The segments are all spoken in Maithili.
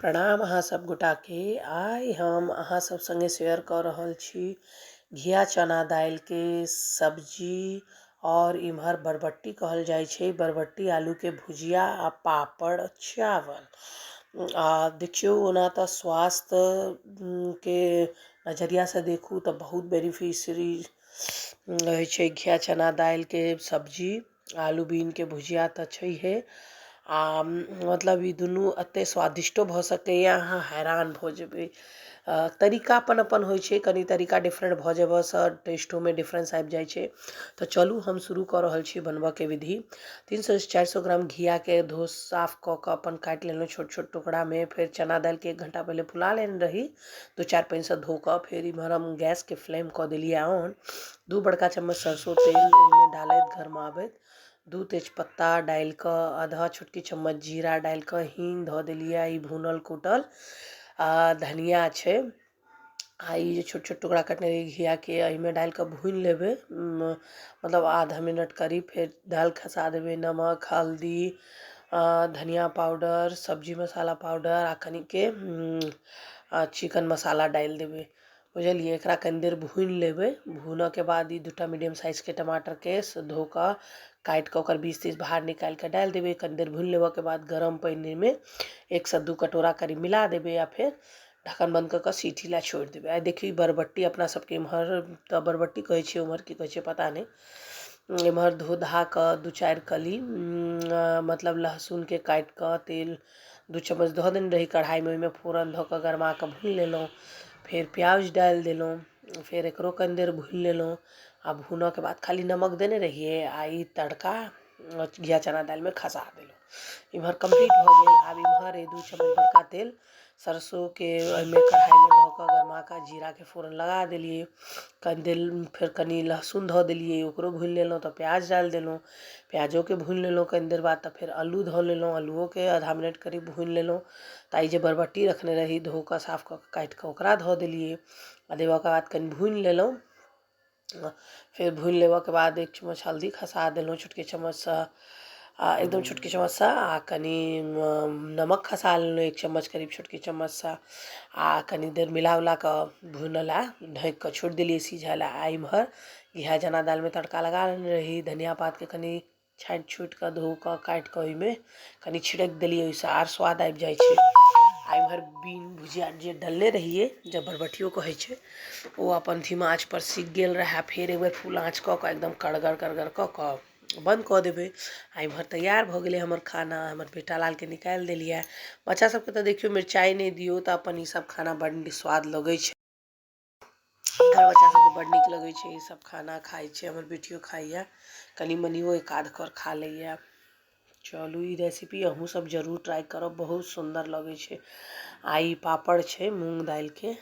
प्रणाम अहाँ सब गोटा के। आइ हम अहाँ सब संगे शेयर कर रहल छी घिया चना दाल के सब्जी और इम्हर बरबट्टी कहल जाय छै, बरबट्टी आलू के भुजिया आ पापड़ चावल। देखियो ओना तो स्वास्थ्य के नजरिया से देखू तो बहुत बेनिफिशियरी रहे छै घिया चना दाल के सब्जी आलू बीन के भुजिया तो छैहे। मतलब ई दुनू एते स्वादिष्टो भ सकैए, अहाँ हैरान भ जेबै। तरीका अपन अपन होइ छै, कनी तरीका डिफरेंट भ जेबसँ टेस्टो में डिफरेंस आबि जाइ छै। तो चलू हम शुरू कर रहल छी बनबऽ के विधि। 300 से 400 ग्राम घिया के धो साफ क के अपन काट लेलहुँ छोट छोट टुकड़ा में। फिर चना दाल के 1 घंटा पहले फुला लेने रही 2-4 पानी से धो के। फिर इम्हर हम गैस के फ्लेम क देलिए ऑन। 2 बड़का चम्मच सरसों तेल ओहिमे डालैत गरमाबैत 2 तेजपत्ता डाल के, आधा छोटकी चम्मच जीरा डाल के, हींग धो देलिए, ई भूनल कुटल धनिया छै आ ई छोट छोट टुकड़ा कटने रही घिया के एहिमे डाल के भून लेबे, मतलब आधा मिनट करीब। फिर दाल खसा देबे, नमक हल्दी धनिया पाउडर सब्जी मसाला पाउडर आ कनी के चिकन मसाला डाल देबे, बुझलिए। एकरा कनी देर भून लेबे। भूनऽ के बाद ई 2टा मीडियम साइज के टमाटर के धो के काट के ओकर बीज तीज बाहर निकाल के डाल देबे। कनी देर भून लेबऽ के बाद गरम पानी में 1 से 2 कटोरा करीब मिला देबे या फिर ढक्कन बंद करके सीटी ला छोड़ देबे। आ देखिए बरबट्टी अपना सबके इम्हर तो बरबट्टी कहे छै, उम्हर की कहे छै पता नहीं। इम्हर धो धा के 2-4 कली मतलब लहसुन के काट के तेल 2 चम्मच धो देने रही कढ़ाई में, ओहिमे फोरन धो के गरमा के भून लेलहुँ। फिर प्याज डाल देलहुँ, फिर एकरो कनी देर भून लेलहुँ। आ भूनऽ के बाद खाली नमक देने रहिए आ ई तड़का घिया चना दाल में खसा देलहुँ। इम्हर कंप्लीट भ गेल। आब इम्हर 2 चम्मच बड़का तेल सरसों के ओहिमे कढ़ाई में धो के गरमा के जीरा के फोरन लगा देलिए। कनी देर फिर कनी लहसुन धो देलिए, ओकरो भून लेलहुँ। तो प्याज डाल देलहुँ, प्याजो के भून लेलहुँ कनी देर बाद। तो फिर आलू धो लेलहुँ, आलूओ के आधा मिनट करीब भून लेलहुँ। ताई जे बरबट्टी रखने रही धो के साफ के काट के ओकरा धो देलिए आ देबऽ के बाद कनी भून लेलहुँ। फिर भून लेबऽ के बाद 1 चम्मच हल्दी खसा देलहुँ छोटके चम्मच से, एकदम छोटकी चम्मच से। आ कनी नमक खसा लेलहुँ 1 चम्मच करीब छोटकी चम्मच से। आ कनी देर मिला उला के भूनला ढक के छोड़ देलिए सीझे ला। आ इम्हर घिया चना दाल में तड़का लगा लेने रही, धनिया पात के कनी छाँट छूट के धो के काट के ओहिमे कनी छिड़क देलिए, ओहिसे आर स्वाद आबि जाइ छै। आ इम्हर बीन भुजिया जे डलले रहिए जब बरबट्टियो कहे छै, वो अपन धीमा आँच पर सीख गेल रहे। फिर एक बार फुल आँच क के एकदम कड़गर कड़गर क के बंद क देबे। आ इम्हर तैयार भ गेले हमर खाना। हमर बेटा लाल के निकाल देलिए। बच्चा सबके तो देखियो मिरचाई नहीं दियो तो अपन ई सब खाना बड़ स्वाद लगे छै। घर बच्चा सबके बड़ नीक लगे छै, ई सब खाना खाइ छै। हमर बेटियो खाइए, कनी मनियो एक आध कर खा लैए। चलू ई रेसिपी अहूँ सब जरूर ट्राई करब, बहुत सुंदर लगे छै। आ ई पापड़ छै मूंग दाल के।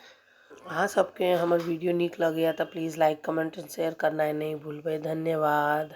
अहाँ सबके हमर वीडियो नीक लगैए तो प्लीज़ लाइक कमेंट शेयर करना नहीं भूलबे। धन्यवाद।